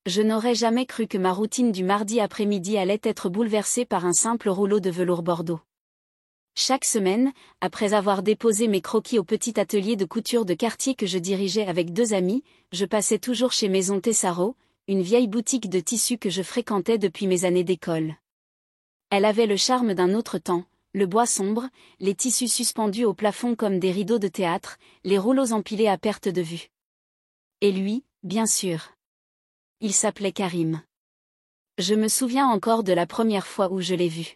Je n'aurais jamais cru que ma routine du mardi après-midi allait être bouleversée par un simple rouleau de velours bordeaux. Chaque semaine, après avoir déposé mes croquis au petit atelier de couture de quartier que je dirigeais avec 2 amis, je passais toujours chez Maison Tessaro, une vieille boutique de tissus que je fréquentais depuis mes années d'école. Elle avait le charme d'un autre temps, le bois sombre, les tissus suspendus au plafond comme des rideaux de théâtre, les rouleaux empilés à perte de vue. Et lui, bien sûr. Il s'appelait Karim. Je me souviens encore de la première fois où je l'ai vu.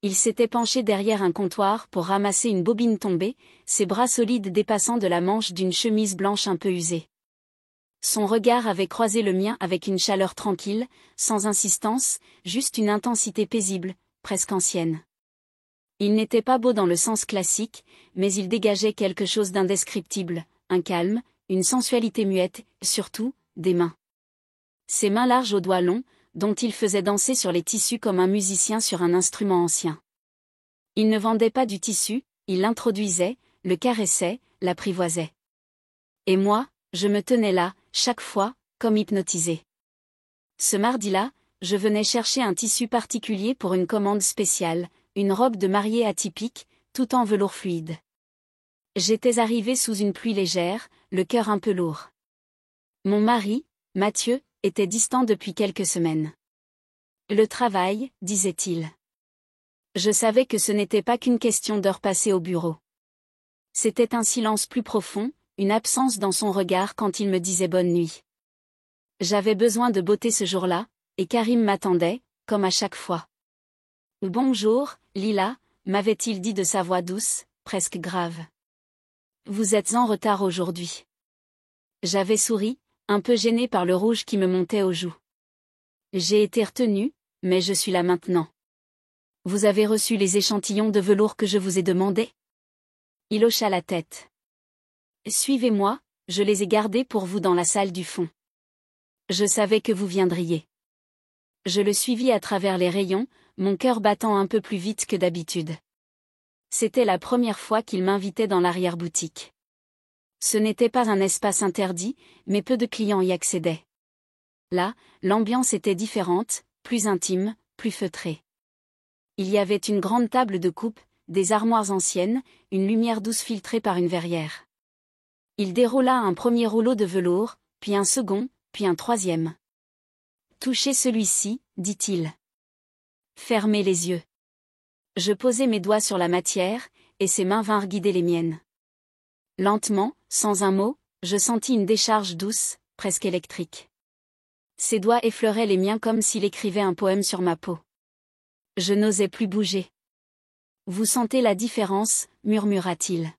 Il s'était penché derrière un comptoir pour ramasser une bobine tombée, ses bras solides dépassant de la manche d'une chemise blanche un peu usée. Son regard avait croisé le mien avec une chaleur tranquille, sans insistance, juste une intensité paisible, presque ancienne. Il n'était pas beau dans le sens classique, mais il dégageait quelque chose d'indescriptible, un calme, une sensualité muette, surtout, des mains. Ses mains larges aux doigts longs, dont il faisait danser sur les tissus comme un musicien sur un instrument ancien. Il ne vendait pas du tissu, il l'introduisait, le caressait, l'apprivoisait. Et moi, je me tenais là, chaque fois, comme hypnotisée. Ce mardi-là, je venais chercher un tissu particulier pour une commande spéciale, une robe de mariée atypique, tout en velours fluide. J'étais arrivée sous une pluie légère, le cœur un peu lourd. Mon mari, Mathieu, était distant depuis quelques semaines. Le travail, disait-il. Je savais que ce n'était pas qu'une question d'heures passées au bureau. C'était un silence plus profond, une absence dans son regard quand il me disait bonne nuit. J'avais besoin de beauté ce jour-là, et Karim m'attendait, comme à chaque fois. Bonjour, Lila, m'avait-il dit de sa voix douce, presque grave. Vous êtes en retard aujourd'hui. J'avais souri, un peu gênée par le rouge qui me montait aux joues. J'ai été retenue, mais je suis là maintenant. Vous avez reçu les échantillons de velours que je vous ai demandés? Il hocha la tête. Suivez-moi, je les ai gardés pour vous dans la salle du fond. Je savais que vous viendriez. Je le suivis à travers les rayons, mon cœur battant un peu plus vite que d'habitude. C'était la première fois qu'il m'invitait dans l'arrière-boutique. Ce n'était pas un espace interdit, mais peu de clients y accédaient. Là, l'ambiance était différente, plus intime, plus feutrée. Il y avait une grande table de coupe, des armoires anciennes, une lumière douce filtrée par une verrière. Il déroula un premier rouleau de velours, puis un second, puis un troisième. Touchez celui-ci, dit-il. Fermez les yeux. Je posai mes doigts sur la matière, et ses mains vinrent guider les miennes. Lentement, sans un mot, je sentis une décharge douce, presque électrique. Ses doigts effleuraient les miens comme s'il écrivait un poème sur ma peau. Je n'osais plus bouger. Vous sentez la différence, murmura-t-il.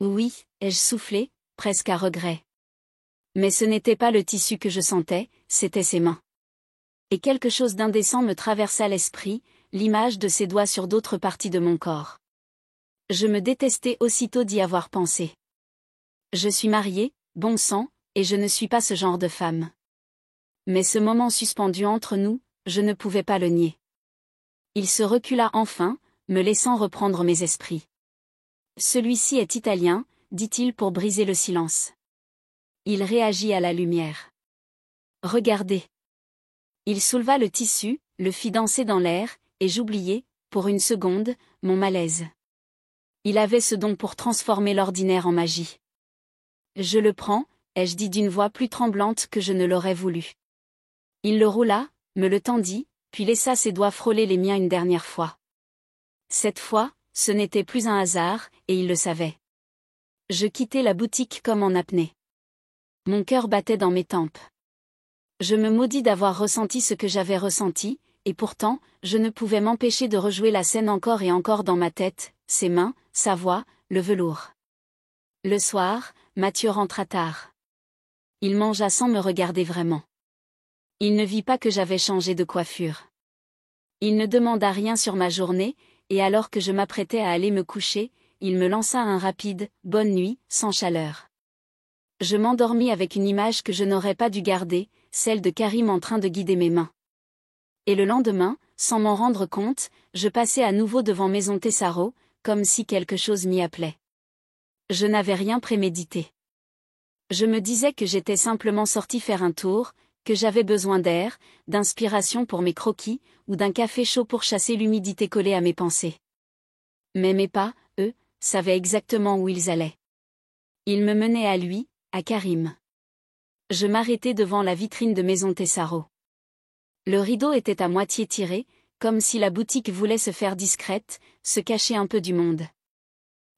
Oui, ai-je soufflé, presque à regret. Mais ce n'était pas le tissu que je sentais, c'étaient ses mains. Et quelque chose d'indécent me traversa l'esprit, l'image de ses doigts sur d'autres parties de mon corps. Je me détestais aussitôt d'y avoir pensé. Je suis mariée, bon sang, et je ne suis pas ce genre de femme. Mais ce moment suspendu entre nous, je ne pouvais pas le nier. Il se recula enfin, me laissant reprendre mes esprits. Celui-ci est italien, dit-il pour briser le silence. Il réagit à la lumière. Regardez. Il souleva le tissu, le fit danser dans l'air, et j'oubliai, pour une seconde, mon malaise. Il avait ce don pour transformer l'ordinaire en magie. Je le prends, ai-je dit d'une voix plus tremblante que je ne l'aurais voulu. Il le roula, me le tendit, puis laissa ses doigts frôler les miens une dernière fois. Cette fois, ce n'était plus un hasard, et il le savait. Je quittai la boutique comme en apnée. Mon cœur battait dans mes tempes. Je me maudis d'avoir ressenti ce que j'avais ressenti, et pourtant, je ne pouvais m'empêcher de rejouer la scène encore et encore dans ma tête, ses mains, sa voix, le velours. Le soir, Mathieu rentra tard. Il mangea sans me regarder vraiment. Il ne vit pas que j'avais changé de coiffure. Il ne demanda rien sur ma journée, et alors que je m'apprêtais à aller me coucher, il me lança un rapide « bonne nuit » sans chaleur. Je m'endormis avec une image que je n'aurais pas dû garder, celle de Karim en train de guider mes mains. Et le lendemain, sans m'en rendre compte, je passais à nouveau devant Maison Tessaro, comme si quelque chose m'y appelait. Je n'avais rien prémédité. Je me disais que j'étais simplement sortie faire un tour, que j'avais besoin d'air, d'inspiration pour mes croquis, ou d'un café chaud pour chasser l'humidité collée à mes pensées. Mais mes pas, eux, savaient exactement où ils allaient. Ils me menaient à lui, à Karim. Je m'arrêtai devant la vitrine de Maison Tessaro. Le rideau était à moitié tiré, comme si la boutique voulait se faire discrète, se cacher un peu du monde.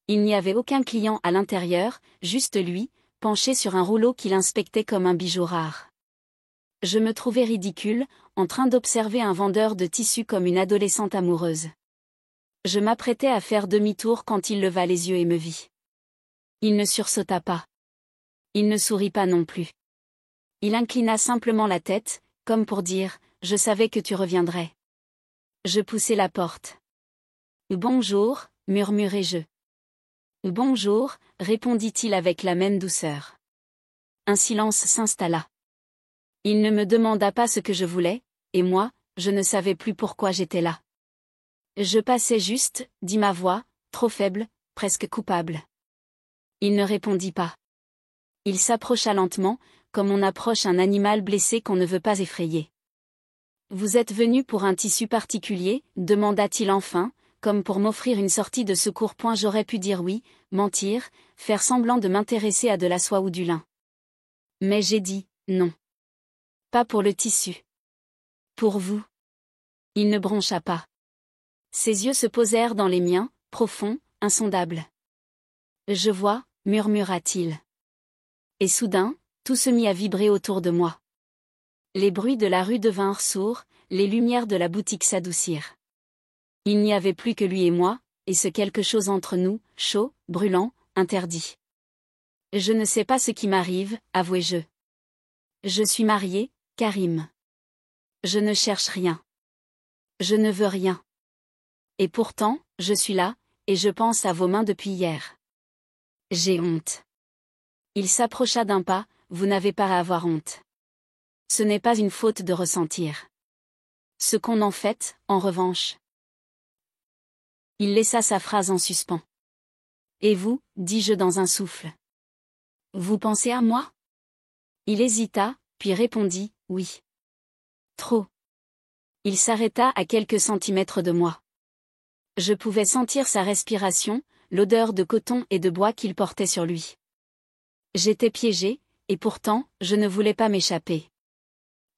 Il n'y avait aucun client à l'intérieur, juste lui, penché sur un rouleau qu'il inspectait comme un bijou rare. Je me trouvais ridicule, en train d'observer un vendeur de tissus comme une adolescente amoureuse. Je m'apprêtais à faire demi-tour quand il leva les yeux et me vit. Il ne sursauta pas. Il ne sourit pas non plus. Il inclina simplement la tête, comme pour dire « Je savais que tu reviendrais ». Je poussai la porte. « Bonjour », murmurai-je. « Bonjour », répondit-il avec la même douceur. Un silence s'installa. Il ne me demanda pas ce que je voulais, et moi, je ne savais plus pourquoi j'étais là. Je passais juste, dit ma voix, trop faible, presque coupable. Il ne répondit pas. Il s'approcha lentement, comme on approche un animal blessé qu'on ne veut pas effrayer. « Vous êtes venu pour un tissu particulier ?» demanda-t-il enfin, comme pour m'offrir une sortie de secours. J'aurais pu dire oui, mentir, faire semblant de m'intéresser à de la soie ou du lin. Mais j'ai dit « non. Pas pour le tissu. Pour vous. » Il ne broncha pas. Ses yeux se posèrent dans les miens, profonds, insondables. « Je vois », murmura-t-il. Et soudain, tout se mit à vibrer autour de moi. Les bruits de la rue devinrent sourds, les lumières de la boutique s'adoucirent. Il n'y avait plus que lui et moi, et ce quelque chose entre nous, chaud, brûlant, interdit. Je ne sais pas ce qui m'arrive, avouai-je. Je suis mariée, Karim. Je ne cherche rien. Je ne veux rien. Et pourtant, je suis là, et je pense à vos mains depuis hier. J'ai honte. Il s'approcha d'un pas, vous n'avez pas à avoir honte. Ce n'est pas une faute de ressentir. Ce qu'on en fait, en revanche. Il laissa sa phrase en suspens. Et vous, dis-je dans un souffle. Vous pensez à moi? Il hésita, puis répondit, oui. Trop. Il s'arrêta à quelques centimètres de moi. Je pouvais sentir sa respiration, l'odeur de coton et de bois qu'il portait sur lui. J'étais piégée, et pourtant, je ne voulais pas m'échapper.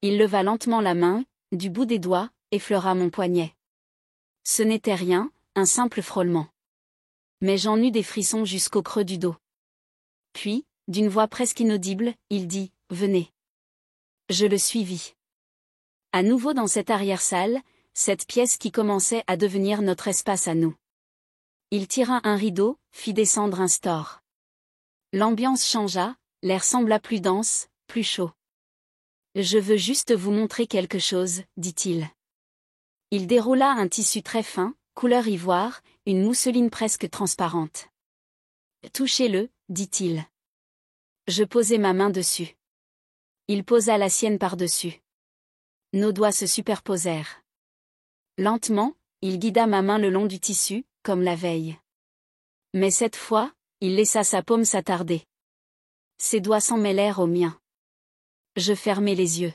Il leva lentement la main, du bout des doigts, effleura mon poignet. Ce n'était rien, un simple frôlement. Mais j'en eus des frissons jusqu'au creux du dos. Puis, d'une voix presque inaudible, il dit « Venez ». Je le suivis. À nouveau dans cette arrière-salle, cette pièce qui commençait à devenir notre espace à nous. Il tira un rideau, fit descendre un store. L'ambiance changea, l'air sembla plus dense, plus chaud. « Je veux juste vous montrer quelque chose, dit-il. » Il déroula un tissu très fin, couleur ivoire, une mousseline presque transparente. « Touchez-le, dit-il. » Je posai ma main dessus. Il posa la sienne par-dessus. Nos doigts se superposèrent. Lentement, il guida ma main le long du tissu, comme la veille. Mais cette fois, il laissa sa paume s'attarder. Ses doigts s'en mêlèrent aux miens. Je fermai les yeux.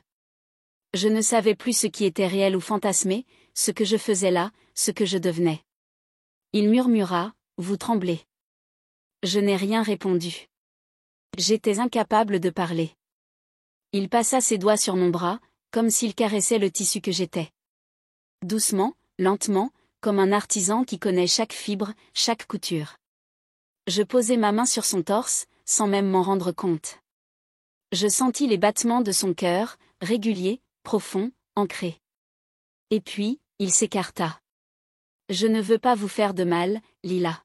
Je ne savais plus ce qui était réel ou fantasmé, ce que je faisais là, ce que je devenais. Il murmura, « Vous tremblez. » Je n'ai rien répondu. J'étais incapable de parler. Il passa ses doigts sur mon bras, comme s'il caressait le tissu que j'étais. Doucement, lentement, comme un artisan qui connaît chaque fibre, chaque couture. Je posai ma main sur son torse, sans même m'en rendre compte. Je sentis les battements de son cœur, réguliers, profonds, ancrés. Et puis, il s'écarta. « Je ne veux pas vous faire de mal, Lila. »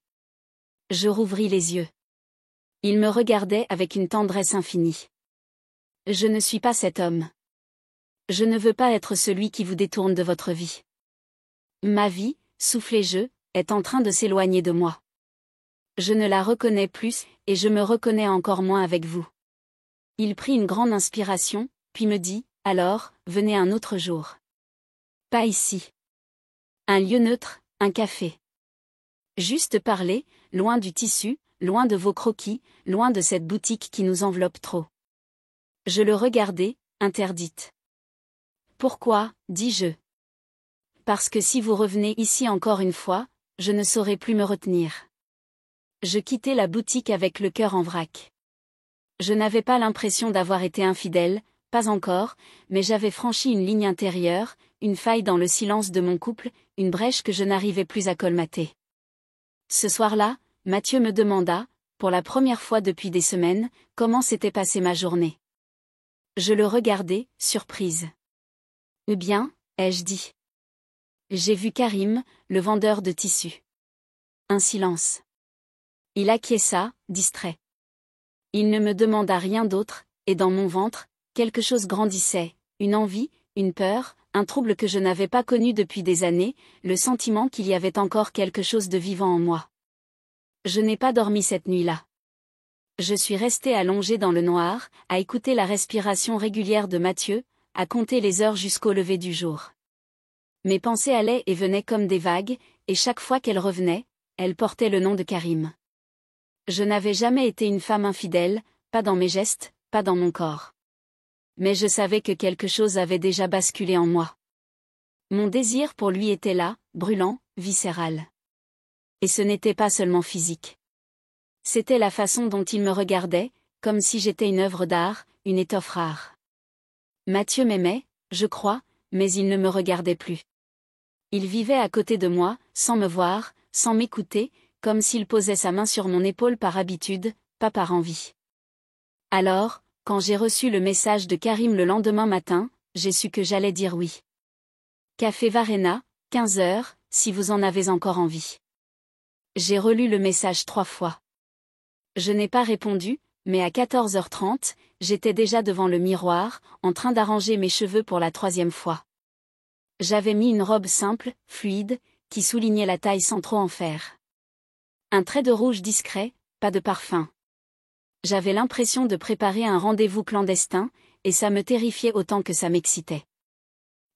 Je rouvris les yeux. Il me regardait avec une tendresse infinie. « Je ne suis pas cet homme. Je ne veux pas être celui qui vous détourne de votre vie. Ma vie, soufflai-je, est en train de s'éloigner de moi. Je ne la reconnais plus, et je me reconnais encore moins avec vous. » Il prit une grande inspiration, puis me dit, « Alors, venez un autre jour. » Pas ici. Un lieu neutre, un café. Juste parler, loin du tissu, loin de vos croquis, loin de cette boutique qui nous enveloppe trop. Je le regardai, interdite. Pourquoi, dis-je. Parce que si vous revenez ici encore une fois, je ne saurais plus me retenir. Je quittai la boutique avec le cœur en vrac. Je n'avais pas l'impression d'avoir été infidèle, pas encore, mais j'avais franchi une ligne intérieure, une faille dans le silence de mon couple, une brèche que je n'arrivais plus à colmater. Ce soir-là, Mathieu me demanda, pour la première fois depuis des semaines, comment s'était passée ma journée. Je le regardai, surprise. Eh bien, ai-je dit. J'ai vu Karim, le vendeur de tissus. Un silence. Il acquiesça, distrait. Il ne me demanda rien d'autre, et dans mon ventre, quelque chose grandissait, une envie, une peur, un trouble que je n'avais pas connu depuis des années, le sentiment qu'il y avait encore quelque chose de vivant en moi. Je n'ai pas dormi cette nuit-là. Je suis restée allongée dans le noir, à écouter la respiration régulière de Mathieu, à compter les heures jusqu'au lever du jour. Mes pensées allaient et venaient comme des vagues, et chaque fois qu'elles revenaient, elles portaient le nom de Karim. Je n'avais jamais été une femme infidèle, pas dans mes gestes, pas dans mon corps. Mais je savais que quelque chose avait déjà basculé en moi. Mon désir pour lui était là, brûlant, viscéral. Et ce n'était pas seulement physique. C'était la façon dont il me regardait, comme si j'étais une œuvre d'art, une étoffe rare. Mathieu m'aimait, je crois, mais il ne me regardait plus. Il vivait à côté de moi, sans me voir, sans m'écouter, comme s'il posait sa main sur mon épaule par habitude, pas par envie. Alors, quand j'ai reçu le message de Karim le lendemain matin, j'ai su que j'allais dire oui. Café Varena, 15 heures, si vous en avez encore envie. J'ai relu le message 3 fois. Je n'ai pas répondu, mais à 14h30, j'étais déjà devant le miroir, en train d'arranger mes cheveux pour la 3e fois. J'avais mis une robe simple, fluide, qui soulignait la taille sans trop en faire. Un trait de rouge discret, pas de parfum. J'avais l'impression de préparer un rendez-vous clandestin, et ça me terrifiait autant que ça m'excitait.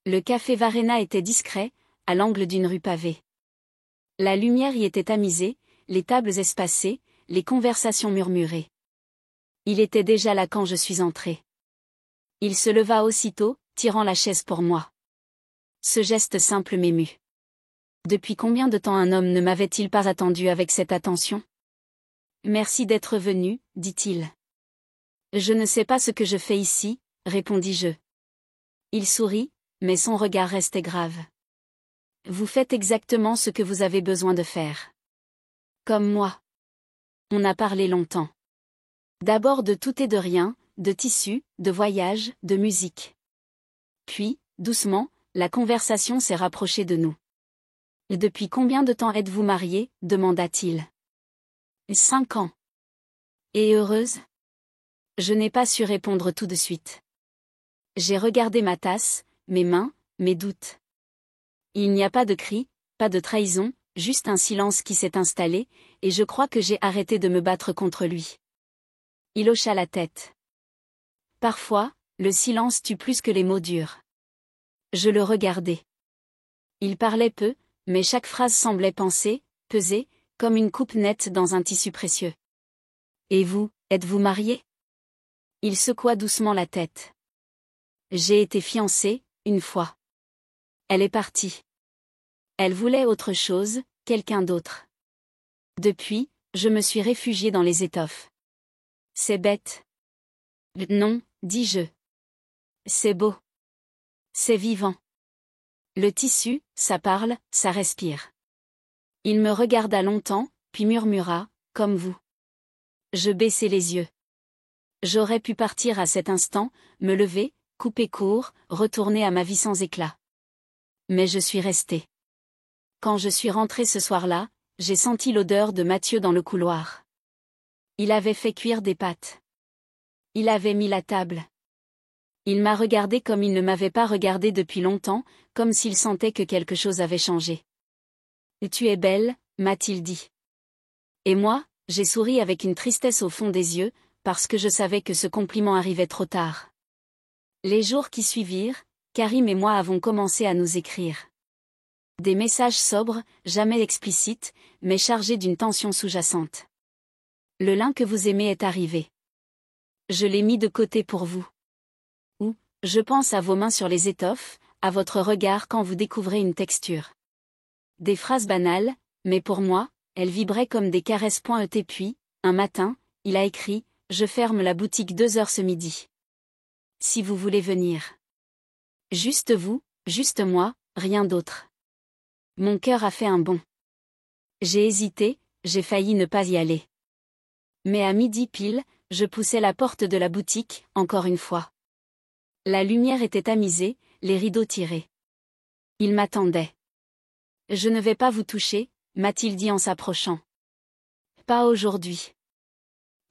Le café Varena était discret, à l'angle d'une rue pavée. La lumière y était tamisée, les tables espacées, les conversations murmurées. Il était déjà là quand je suis entrée. Il se leva aussitôt, tirant la chaise pour moi. Ce geste simple m'émut. Depuis combien de temps un homme ne m'avait-il pas attendu avec cette attention ? Merci d'être venu, dit-il. Je ne sais pas ce que je fais ici, répondis-je. Il sourit, mais son regard restait grave. Vous faites exactement ce que vous avez besoin de faire. Comme moi. On a parlé longtemps. D'abord de tout et de rien, de tissus, de voyages, de musique. Puis, doucement, la conversation s'est rapprochée de nous. Et depuis combien de temps êtes-vous mariés ? Demanda-t-il. 5 ans. Et heureuse ? Je n'ai pas su répondre tout de suite. J'ai regardé ma tasse, mes mains, mes doutes. Il n'y a pas de cri, pas de trahison, juste un silence qui s'est installé, et je crois que j'ai arrêté de me battre contre lui. Il hocha la tête. Parfois, le silence tue plus que les mots durs. Je le regardais. Il parlait peu, mais chaque phrase semblait penser, peser, comme une coupe nette dans un tissu précieux. Et vous, êtes-vous marié ? Il secoua doucement la tête. J'ai été fiancée, une fois. Elle est partie. Elle voulait autre chose, quelqu'un d'autre. Depuis, je me suis réfugiée dans les étoffes. C'est bête. Non, dis-je. C'est beau. C'est vivant. Le tissu, ça parle, ça respire. Il me regarda longtemps, puis murmura, comme vous. Je baissai les yeux. J'aurais pu partir à cet instant, me lever, couper court, retourner à ma vie sans éclat. Mais je suis restée. Quand je suis rentrée ce soir-là, j'ai senti l'odeur de Mathieu dans le couloir. Il avait fait cuire des pâtes. Il avait mis la table. Il m'a regardée comme il ne m'avait pas regardée depuis longtemps, comme s'il sentait que quelque chose avait changé. « Tu es belle », m'a-t-il dit. Et moi, j'ai souri avec une tristesse au fond des yeux, parce que je savais que ce compliment arrivait trop tard. Les jours qui suivirent, Karim et moi avons commencé à nous écrire. Des messages sobres, jamais explicites, mais chargés d'une tension sous-jacente. Le l'un que vous aimez est arrivé. Je l'ai mis de côté pour vous. Ou, Je pense à vos mains sur les étoffes, à votre regard quand vous découvrez une texture. Des phrases banales, mais pour moi, elles vibraient comme des caresses pointées. Puis, un matin, il a écrit « Je ferme la boutique 2 heures ce midi. Si vous voulez venir. » Juste vous, juste moi, rien d'autre. Mon cœur a fait un bond. J'ai hésité, j'ai failli ne pas y aller. Mais à midi pile, je poussai la porte de la boutique, encore une fois. La lumière était tamisée, les rideaux tirés. Il m'attendait. « Je ne vais pas vous toucher », m'a-t-il dit en s'approchant. « Pas aujourd'hui. »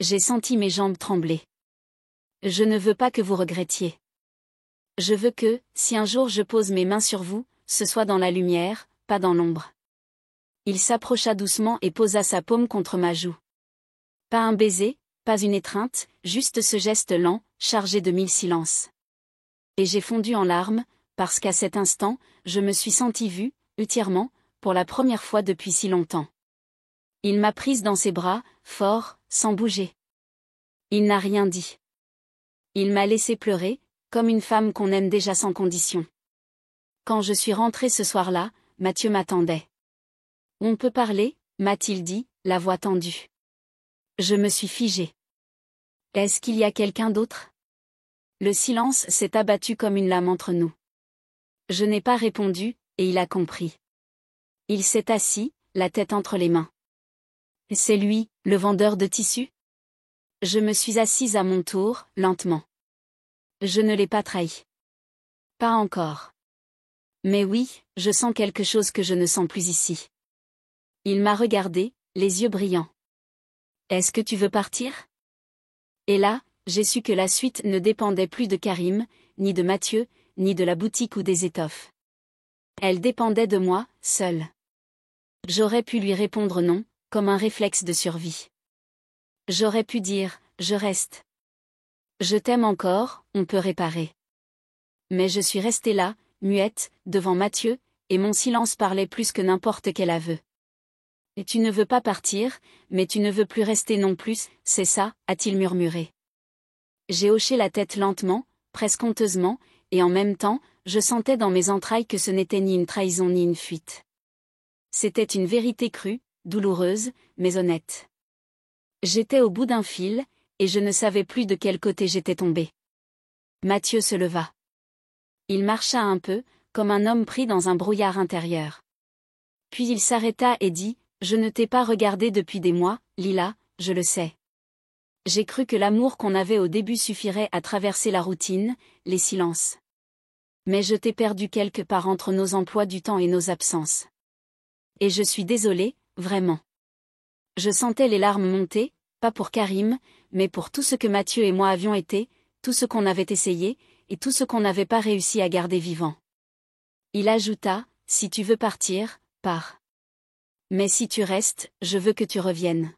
J'ai senti mes jambes trembler. « Je ne veux pas que vous regrettiez. Je veux que, si un jour je pose mes mains sur vous, ce soit dans la lumière, pas dans l'ombre. » Il s'approcha doucement et posa sa paume contre ma joue. Pas un baiser, pas une étreinte, juste ce geste lent, chargé de 1000 silences. Et j'ai fondu en larmes, parce qu'à cet instant, je me suis sentie vue, entièrement, pour la première fois depuis si longtemps. Il m'a prise dans ses bras, fort, sans bouger. Il n'a rien dit. Il m'a laissé pleurer, comme une femme qu'on aime déjà sans condition. Quand je suis rentrée ce soir-là, Mathieu m'attendait. « On peut parler ?» m'a-t-il dit, la voix tendue. Je me suis figée. Est-ce qu'il y a quelqu'un d'autre ? Le silence s'est abattu comme une lame entre nous. Je n'ai pas répondu, et il a compris. Il s'est assis, la tête entre les mains. C'est lui, le vendeur de tissus ? Je me suis assise à mon tour, lentement. Je ne l'ai pas trahi. Pas encore. Mais oui, je sens quelque chose que je ne sens plus ici. Il m'a regardé, les yeux brillants. Est-ce que tu veux partir ? Et là, j'ai su que la suite ne dépendait plus de Karim, ni de Mathieu, ni de la boutique ou des étoffes. Elle dépendait de moi, seule. J'aurais pu lui répondre non, comme un réflexe de survie. J'aurais pu dire « Je reste. Je t'aime encore, on peut réparer. » Mais je suis restée là, muette, devant Mathieu, et mon silence parlait plus que n'importe quel aveu. « Et tu ne veux pas partir, mais tu ne veux plus rester non plus, c'est ça ?» a-t-il murmuré. J'ai hoché la tête lentement, presque honteusement, et en même temps, je sentais dans mes entrailles que ce n'était ni une trahison ni une fuite. C'était une vérité crue, douloureuse, mais honnête. J'étais au bout d'un fil, et je ne savais plus de quel côté j'étais tombée. Mathieu se leva. Il marcha un peu, comme un homme pris dans un brouillard intérieur. Puis il s'arrêta et dit « Je ne t'ai pas regardé depuis des mois, Lila, je le sais. J'ai cru que l'amour qu'on avait au début suffirait à traverser la routine, les silences. Mais je t'ai perdu quelque part entre nos emplois du temps et nos absences. Et je suis désolée, vraiment. » Je sentais les larmes monter, pas pour Karim, mais pour tout ce que Mathieu et moi avions été, tout ce qu'on avait essayé, et tout ce qu'on n'avait pas réussi à garder vivant. Il ajouta « Si tu veux partir, pars. Mais si tu restes, je veux que tu reviennes.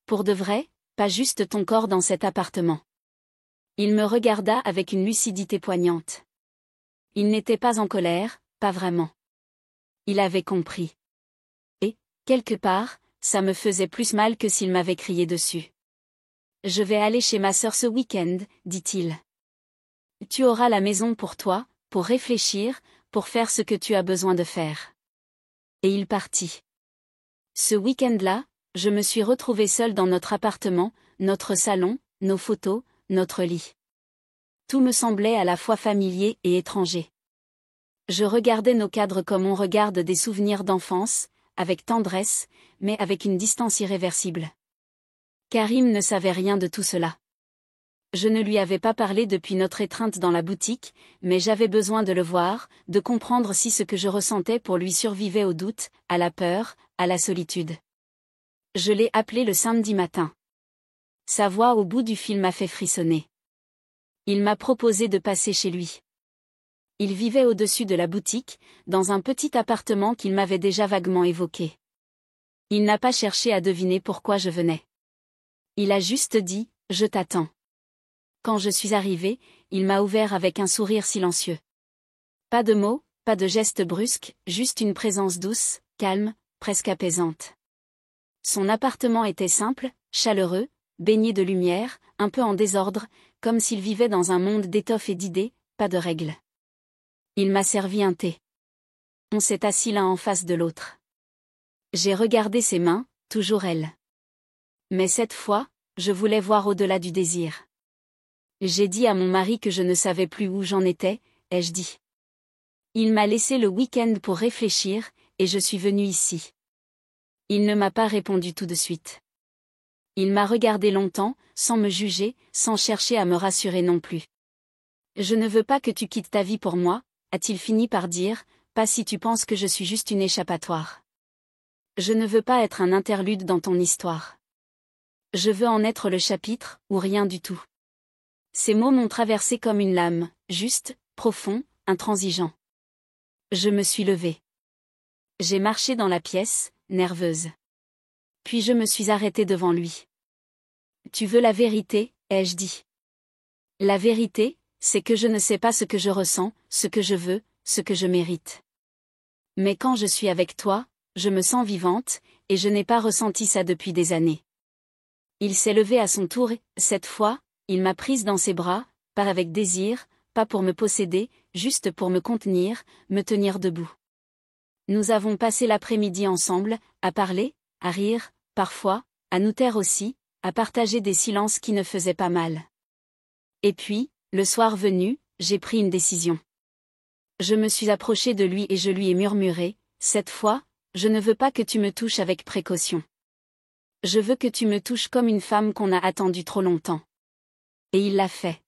Pour de vrai, pas juste ton corps dans cet appartement. » Il me regarda avec une lucidité poignante. Il n'était pas en colère, pas vraiment. Il avait compris. Et, quelque part, ça me faisait plus mal que s'il m'avait crié dessus. « Je vais aller chez ma sœur ce week-end, dit-il. Tu auras la maison pour toi, pour réfléchir, pour faire ce que tu as besoin de faire. » Et il partit. Ce week-end-là, je me suis retrouvée seule dans notre appartement, notre salon, nos photos, notre lit. Tout me semblait à la fois familier et étranger. Je regardais nos cadres comme on regarde des souvenirs d'enfance, avec tendresse, mais avec une distance irréversible. Karim ne savait rien de tout cela. Je ne lui avais pas parlé depuis notre étreinte dans la boutique, mais j'avais besoin de le voir, de comprendre si ce que je ressentais pour lui survivait au doute, à la peur, à la solitude. Je l'ai appelé le samedi matin. Sa voix au bout du fil m'a fait frissonner. Il m'a proposé de passer chez lui. Il vivait au-dessus de la boutique, dans un petit appartement qu'il m'avait déjà vaguement évoqué. Il n'a pas cherché à deviner pourquoi je venais. Il a juste dit « Je t'attends ». Quand je suis arrivée, il m'a ouvert avec un sourire silencieux. Pas de mots, pas de gestes brusques, juste une présence douce, calme, presque apaisante. Son appartement était simple, chaleureux, baigné de lumière, un peu en désordre, comme s'il vivait dans un monde d'étoffes et d'idées, pas de règle. Il m'a servi un thé. On s'est assis l'un en face de l'autre. J'ai regardé ses mains, toujours elles. Mais cette fois, je voulais voir au-delà du désir. J'ai dit à mon mari que je ne savais plus où j'en étais, ai-je dit. Il m'a laissé le week-end pour réfléchir, et je suis venue ici. Il ne m'a pas répondu tout de suite. Il m'a regardé longtemps, sans me juger, sans chercher à me rassurer non plus. Je ne veux pas que tu quittes ta vie pour moi, a-t-il fini par dire, pas si tu penses que je suis juste une échappatoire. Je ne veux pas être un interlude dans ton histoire. Je veux en être le chapitre, ou rien du tout. Ces mots m'ont traversé comme une lame, juste, profond, intransigeant. Je me suis levée. J'ai marché dans la pièce, nerveuse. Puis je me suis arrêtée devant lui. Tu veux la vérité, ai-je dit. La vérité, c'est que je ne sais pas ce que je ressens, ce que je veux, ce que je mérite. Mais quand je suis avec toi, je me sens vivante, et je n'ai pas ressenti ça depuis des années. Il s'est levé à son tour et, cette fois, il m'a prise dans ses bras, pas avec désir, pas pour me posséder, juste pour me contenir, me tenir debout. Nous avons passé l'après-midi ensemble, à parler, à rire, parfois, à nous taire aussi, à partager des silences qui ne faisaient pas mal. Et puis, le soir venu, j'ai pris une décision. Je me suis approchée de lui et je lui ai murmuré, cette fois, je ne veux pas que tu me touches avec précaution. Je veux que tu me touches comme une femme qu'on a attendue trop longtemps. Et il l'a fait.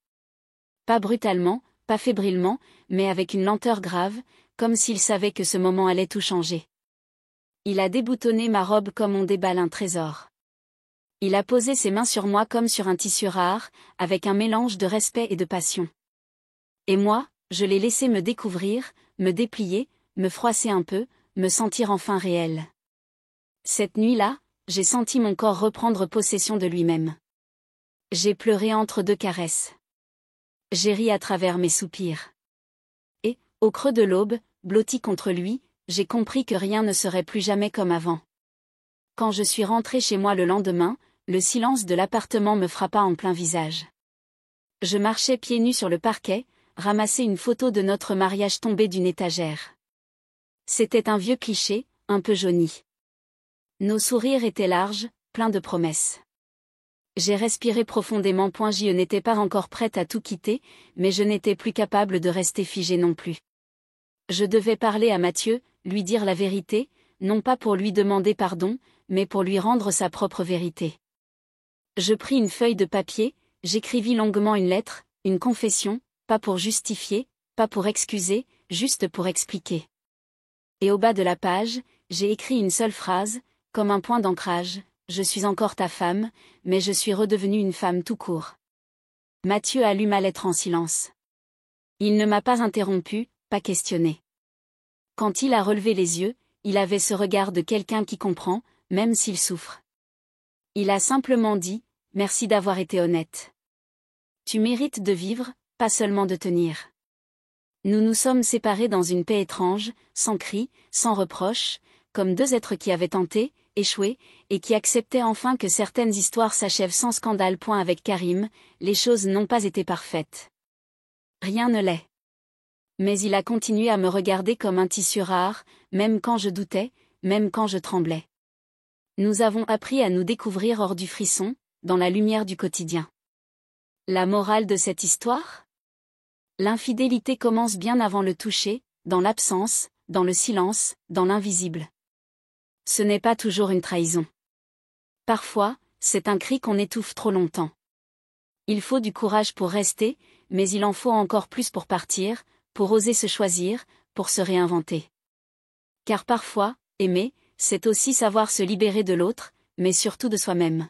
Pas brutalement, pas fébrilement, mais avec une lenteur grave, comme s'il savait que ce moment allait tout changer. Il a déboutonné ma robe comme on déballe un trésor. Il a posé ses mains sur moi comme sur un tissu rare, avec un mélange de respect et de passion. Et moi, je l'ai laissé me découvrir, me déplier, me froisser un peu, me sentir enfin réel. Cette nuit-là, j'ai senti mon corps reprendre possession de lui-même. J'ai pleuré entre deux caresses. J'ai ri à travers mes soupirs. Et, au creux de l'aube, blotti contre lui, j'ai compris que rien ne serait plus jamais comme avant. Quand je suis rentrée chez moi le lendemain, le silence de l'appartement me frappa en plein visage. Je marchais pieds nus sur le parquet, ramassais une photo de notre mariage tombée d'une étagère. C'était un vieux cliché, un peu jauni. Nos sourires étaient larges, pleins de promesses. J'ai respiré profondément. Je n'étais pas encore prête à tout quitter, mais je n'étais plus capable de rester figée non plus. Je devais parler à Mathieu, lui dire la vérité, non pas pour lui demander pardon, mais pour lui rendre sa propre vérité. Je pris une feuille de papier, j'écrivis longuement une lettre, une confession, pas pour justifier, pas pour excuser, juste pour expliquer. Et au bas de la page, j'ai écrit une seule phrase, comme un point d'ancrage, je suis encore ta femme, mais je suis redevenue une femme tout court. Mathieu a lu ma lettre en silence. Il ne m'a pas interrompu, pas questionné. Quand il a relevé les yeux, il avait ce regard de quelqu'un qui comprend, même s'il souffre. Il a simplement dit, merci d'avoir été honnête. Tu mérites de vivre, pas seulement de tenir. Nous nous sommes séparés dans une paix étrange, sans cris, sans reproches, comme deux êtres qui avaient tenté, échoué, et qui acceptaient enfin que certaines histoires s'achèvent sans scandale. Avec Karim, les choses n'ont pas été parfaites. Rien ne l'est. Mais il a continué à me regarder comme un tissu rare, même quand je doutais, même quand je tremblais. Nous avons appris à nous découvrir hors du frisson, dans la lumière du quotidien. La morale de cette histoire ? L'infidélité commence bien avant le toucher, dans l'absence, dans le silence, dans l'invisible. Ce n'est pas toujours une trahison. Parfois, c'est un cri qu'on étouffe trop longtemps. Il faut du courage pour rester, mais il en faut encore plus pour partir, pour oser se choisir, pour se réinventer. Car parfois, aimer, c'est aussi savoir se libérer de l'autre, mais surtout de soi-même.